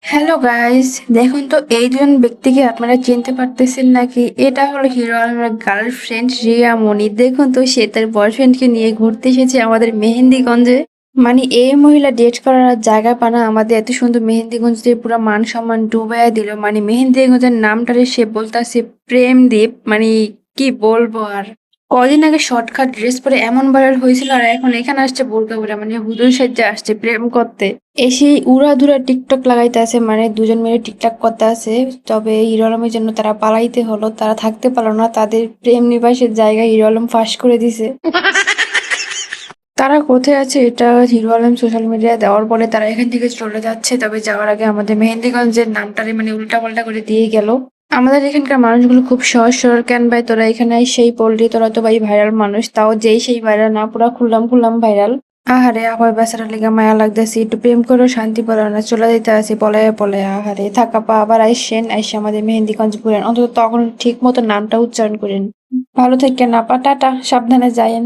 Hello guys, দেখুন তো এই দুজন ব্যক্তিকে আপনারা চিনতে পারতেছেন নাকি? এটা হলো হিরো আলমের গার্লফ্রেন্ড রিয়া মনি। দেখুন তো সে তার বয়ফ্রেন্ডকে নিয়ে ঘুরতে এসেছে আমাদের মেহেন্দিগঞ্জে। মানে এই মহিলা ডেট করার আর জায়গা পানা আমাদের এত সুন্দর মেহেন্দিগঞ্জ দিয়ে পুরো মান সম্মান ডুবাইয়া দিল। মানে মেহেন্দিগঞ্জের নামটারে সে বলতাছে প্রেম দ্বীপ। মানে কি বলবো আর। কদিন আগে শর্টকাট ড্রেস পরে এমন ভাইরাল হয়েছিল, আর এখন এখানে আসছে বোরকা পরে, মানে হুজুর সাজ্জা আসছে প্রেম করতে। এসেই উড়াধুরা টিকটক লাগাইতে আছে, মানে দুজন মিলে টিকটক করতে আছে। তবে হিরো আলমের জন্য তারা পালাইতে হলো, তারা থাকতে পারলো না, তাদের প্রেম নিবাসের জায়গা হিরো আলম ফাঁস করে দিছে। তারা কোথায় আছে এটা হিরো আলম সোশ্যাল মিডিয়ায় দেওয়ার পরে তারা এখান থেকে চলে যাচ্ছে। তবে যাওয়ার আগে আমাদের মেহেন্দিগঞ্জের নামটারে মানে উল্টাপাল্টা করে দিয়ে গেল। আমাদের এখানকার মানুষগুলো খুব সহজ সরল। কেন ভাই তোরা এখানে সেই পল্লী, তোরা তো ভাই ভাইরাল মানুষ, তাও যেই সেই ভাইরাল না, পুরা খুললাম খুললাম ভাইরাল। আহারে আবার বেচারা লিগা মায়া লাগতেছে, একটু প্রেম করেও শান্তি পেল না, চলে যেতে আছে পলায়ে পলায়ে। আহারে থাকাপা আবার আইসেন, আইসে আমাদের মেহেন্দিগঞ্জ ঘুরেন, অন্তত তখন ঠিক মতো নামটা উচ্চারণ করেন। ভালো থাকেন আপা, টাটা, সাবধানে যায়েন।